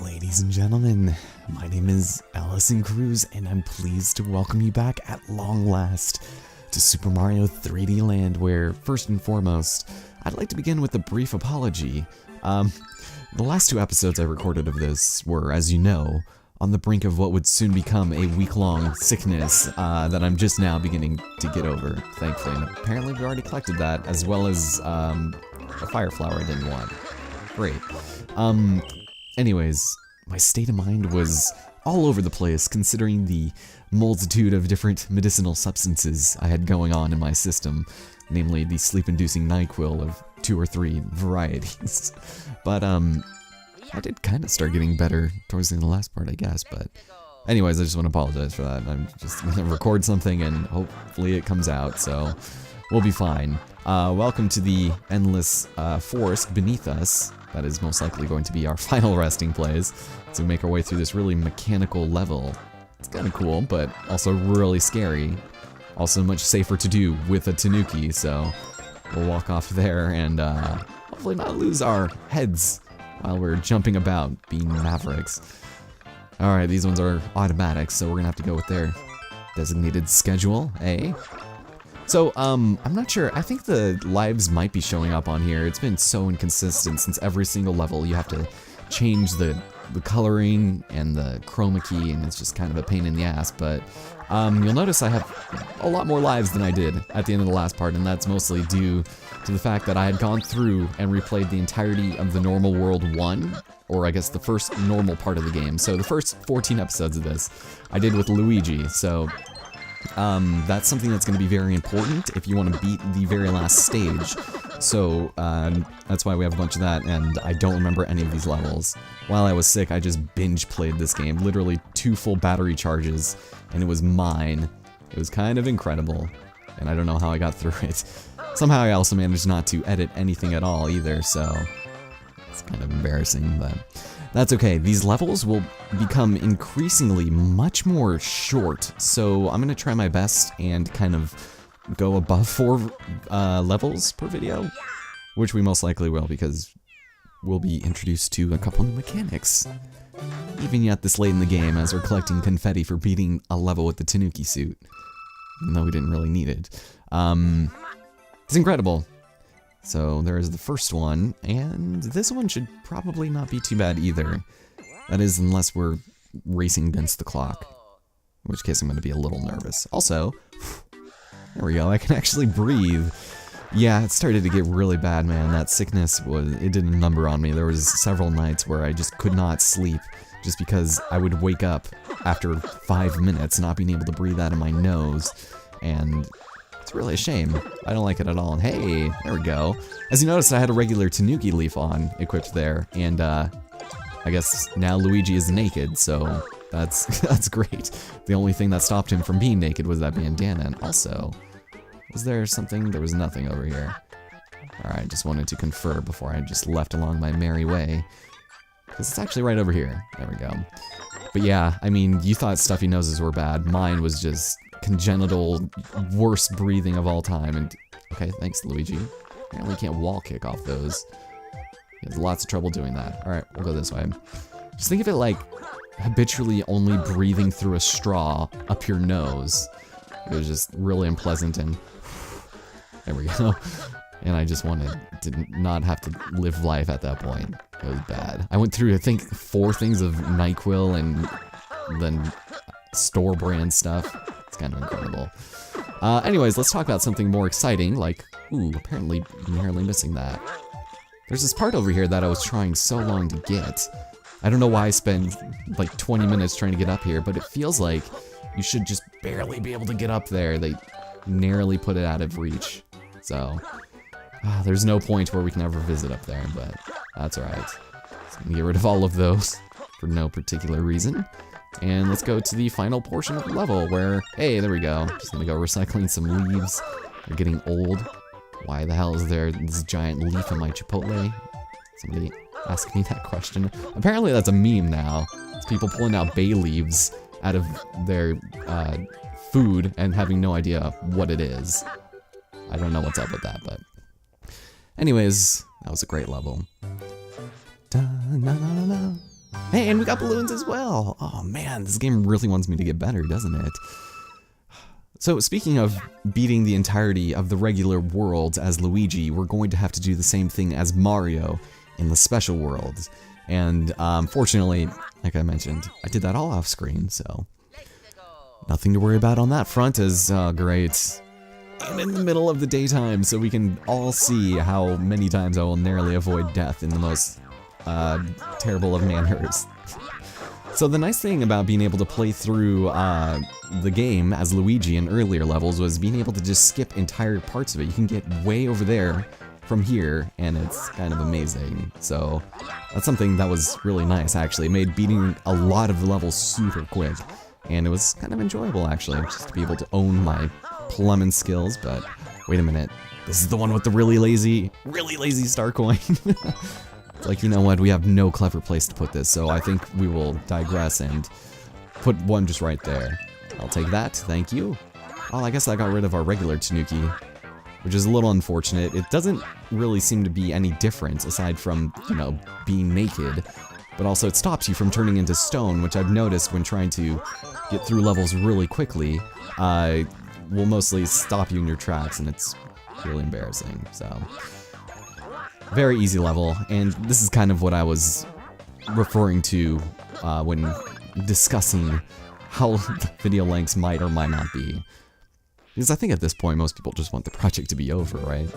Ladies and gentlemen, my name is Allison Cruz, and I'm pleased to welcome you back at long last to Super Mario 3D Land, where, first and foremost, I'd like to begin with a brief apology. The last two episodes I recorded of this were, as you know, on the brink of what would soon become a week-long sickness that I'm just now beginning to get over, thankfully. And apparently we already collected that, as well as a fire flower I didn't want. Great. Anyways, my state of mind was all over the place considering the multitude of different medicinal substances I had going on in my system, namely the sleep-inducing NyQuil of 2 or 3 varieties. But, I did kind of start getting better towards the end of the last part, I guess, but anyways, I just want to apologize for that. I'm just going to record something and hopefully it comes out, so we'll be fine. Welcome to the endless forest beneath us. That is most likely going to be our final resting place as we make our way through this really mechanical level. It's kind of cool, but also really scary. Also much safer to do with a Tanuki, so we'll walk off there and hopefully not lose our heads while we're jumping about, being mavericks. Alright, these ones are automatic, so we're gonna have to go with their designated schedule, eh? So, I'm not sure, I think the lives might be showing up on here. It's been so inconsistent since every single level you have to change the coloring and the chroma key, and it's just kind of a pain in the ass, but you'll notice I have a lot more lives than I did at the end of the last part, and that's mostly due to the fact that I had gone through and replayed the entirety of the Normal World 1, or I guess the first normal part of the game. So the first 14 episodes of this I did with Luigi, so that's something that's going to be very important if you want to beat the very last stage. So that's why we have a bunch of that, and I don't remember any of these levels. While I was sick, I just binge played this game, literally 2 full battery charges, and it was mine. It was kind of incredible, and I don't know how I got through it. Somehow I also managed not to edit anything at all either, so it's kind of embarrassing, but that's okay. These levels will become increasingly much more short, so I'm gonna try my best and kind of go above 4 levels per video, which we most likely will because we'll be introduced to a couple new mechanics, even yet this late in the game as we're collecting confetti for beating a level with the Tanuki suit, even though we didn't really need it. It's incredible. So there's the first one, and this one should probably not be too bad either. That is, unless we're racing against the clock, in which case I'm going to be a little nervous. Also, there we go, I can actually breathe. Yeah, it started to get really bad, man. That sickness it did a number on me. There was several nights where I just could not sleep just because I would wake up after 5 minutes not being able to breathe out of my nose, and it's really a shame. I don't like it at all. And hey, there we go. As you noticed, I had a regular Tanuki leaf on, equipped there, and I guess now Luigi is naked, so that's great. The only thing that stopped him from being naked was that bandana, and also, was there something? There was nothing over here. Alright, just wanted to confer before I just left along my merry way, because it's actually right over here. There we go. But yeah, I mean, you thought stuffy noses were bad. Mine was just congenital, worst breathing of all time, and okay, thanks Luigi. Apparently you can't wall kick off those. He has lots of trouble doing that. Alright, we'll go this way. Just think of it like habitually only breathing through a straw up your nose. It was just really unpleasant, and there we go. And I just wanted to not have to live life at that point. It was bad. I went through, I think, 4 things of NyQuil and then store brand stuff. It's kind of incredible. Anyways, let's talk about something more exciting, like, ooh, apparently narrowly missing that. There's this part over here that I was trying so long to get. I don't know why I spent like 20 minutes trying to get up here, but it feels like you should just barely be able to get up there. They narrowly put it out of reach. So, there's no point where we can ever visit up there, but that's alright. So I'm gonna get rid of all of those for no particular reason. And let's go to the final portion of the level where, hey, there we go. Just gonna go recycling some leaves. They're getting old. Why the hell is there this giant leaf in my Chipotle? Somebody asked me that question. Apparently that's a meme now. It's people pulling out bay leaves out of their food and having no idea what it is. I don't know what's up with that, but anyways, that was a great level. Da, na, na, na, Hey, and we got balloons as well. Oh man, this game really wants me to get better, doesn't it? So speaking of beating the entirety of the regular world as Luigi, we're going to have to do the same thing as Mario in the special worlds. And fortunately, like I mentioned, I did that all off screen, so nothing to worry about on that front. Is great. And in the middle of the daytime, so we can all see how many times I will narrowly avoid death in the most terrible of manners. So the nice thing about being able to play through the game as Luigi in earlier levels was being able to just skip entire parts of it. You can get way over there from here, and it's kind of amazing. So that's something that was really nice, actually. It made beating a lot of the levels super quick, and it was kind of enjoyable, actually, just to be able to own my plumbing skills. But wait a minute, this is the one with the really lazy star coin. It's like, you know what, we have no clever place to put this, so I think we will digress and put one just right there. I'll take that, thank you. Oh, I guess I got rid of our regular Tanuki, which is a little unfortunate. It doesn't really seem to be any different, aside from, you know, being naked, but also it stops you from turning into stone, which I've noticed when trying to get through levels really quickly, will mostly stop you in your tracks, and it's really embarrassing, so. Very easy level, and this is kind of what I was referring to when discussing how the video lengths might or might not be. Because I think at this point most people just want the project to be over, right?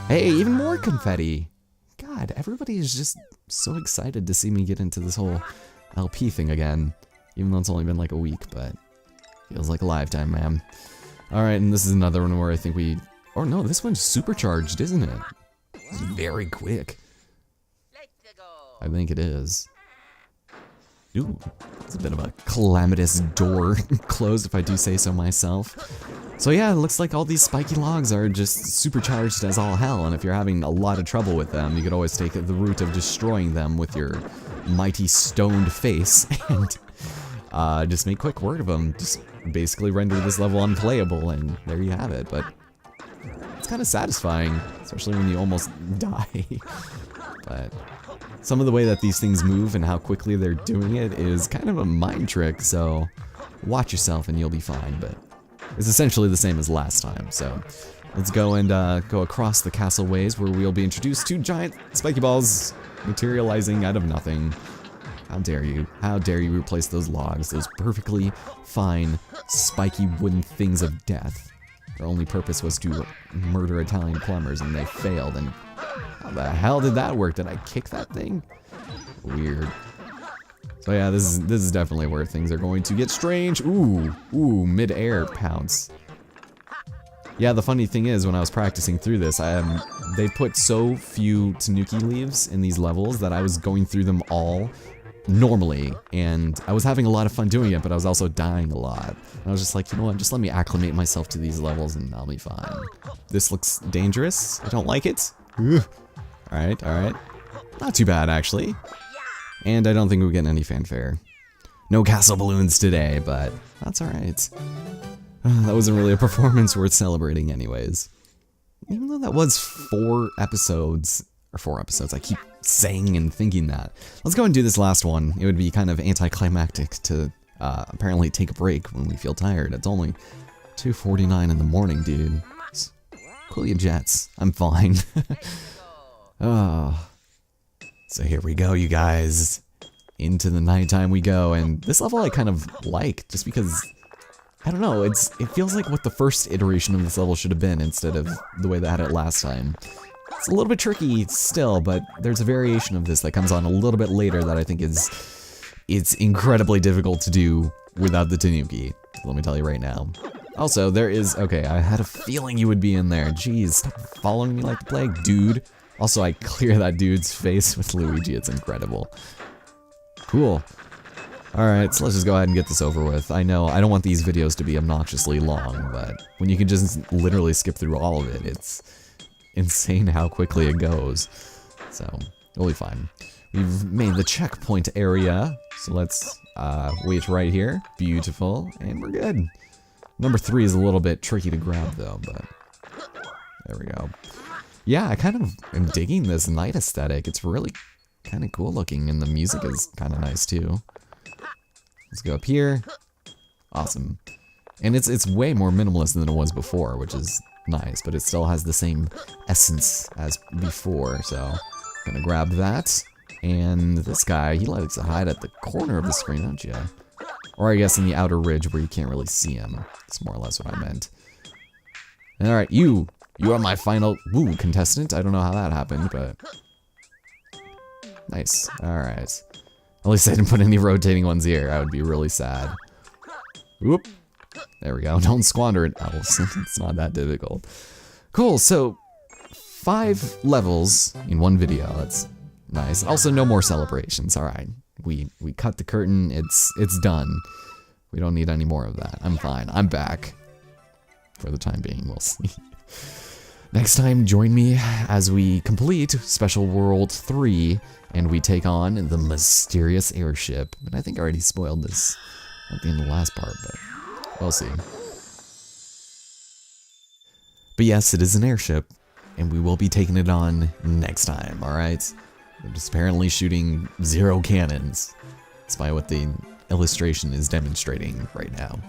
Hey, even more confetti! God, everybody is just so excited to see me get into this whole LP thing again. Even though it's only been like a week, but feels like a lifetime, man. Alright, and this is another one where I think we... Oh no, this one's supercharged, isn't it? It's very quick. I think it is. Ooh, it's a bit of a calamitous door closed, if I do say so myself. So yeah, it looks like all these spiky logs are just supercharged as all hell, and if you're having a lot of trouble with them, you could always take the route of destroying them with your mighty stoned face, and just make quick work of them. Just basically render this level unplayable, and there you have it. But it's kind of satisfying, especially when you almost die. But some of the way that these things move and how quickly they're doing it is kind of a mind trick, so watch yourself and you'll be fine. But it's essentially the same as last time, so let's go and go across the castle ways, where we'll be introduced to giant spiky balls materializing out of nothing. How dare you? How dare you replace those logs, those perfectly fine spiky wooden things of death. Their only purpose was to murder Italian plumbers, and they failed, and how the hell did that work? Did I kick that thing? Weird. So yeah, this is definitely where things are going to get strange. Ooh, mid-air pounce. Yeah, the funny thing is, when I was practicing through this, they put so few Tanuki leaves in these levels that I was going through them all normally, and I was having a lot of fun doing it, but I was also dying a lot. And I was just like, you know what, just let me acclimate myself to these levels and I'll be fine. This looks dangerous. I don't like it. Alright, alright. Not too bad, actually. And I don't think we're getting any fanfare. No castle balloons today, but that's alright. That wasn't really a performance worth celebrating anyways. Even though that was 4 episodes, I keep saying and thinking that. Let's go and do this last one. It would be kind of anticlimactic to apparently take a break when we feel tired. It's only 2:49 in the morning, dude. Cool your jets. I'm fine. Oh. So here we go, you guys. Into the nighttime we go, and this level I kind of like, just because, I don't know, it feels like what the first iteration of this level should have been instead of the way they had it last time. It's a little bit tricky still, but there's a variation of this that comes on a little bit later that I think it's incredibly difficult to do without the Tanuki. Let me tell you right now. Also, there is, okay, I had a feeling you would be in there. Jeez, stop following me like the plague, dude. Also, I clear that dude's face with Luigi, it's incredible. Cool. Alright, so let's just go ahead and get this over with. I know, I don't want these videos to be obnoxiously long, but when you can just literally skip through all of it, it's insane how quickly it goes. So, we'll be fine. We've made the checkpoint area, so let's wait right here. Beautiful, and we're good. Number 3 is a little bit tricky to grab though, but there we go. Yeah, I kind of am digging this night aesthetic. It's really kind of cool looking, and the music is kind of nice too. Let's go up here. Awesome. And it's way more minimalist than it was before, which is nice, but it still has the same essence as before, so gonna grab that. And this guy, he likes to hide at the corner of the screen, don't you? Or I guess in the outer ridge where you can't really see him. That's more or less what I meant. Alright, you are my final, contestant. I don't know how that happened, but nice. Alright. At least I didn't put any rotating ones here. I would be really sad. Whoop. There we go. Don't squander it, Owls. It's not that difficult. Cool, so 5 levels in one video. That's nice. Also, no more celebrations. Alright. We cut the curtain. It's done. We don't need any more of that. I'm fine. I'm back. For the time being, we'll see. Next time, join me as we complete Special World 3 and we take on the mysterious airship. And I think I already spoiled this at the end of the last part, but we'll see. But yes, it is an airship, and we will be taking it on next time, alright? We're just apparently shooting 0 cannons, despite what the illustration is demonstrating right now.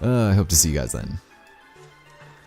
I hope to see you guys then.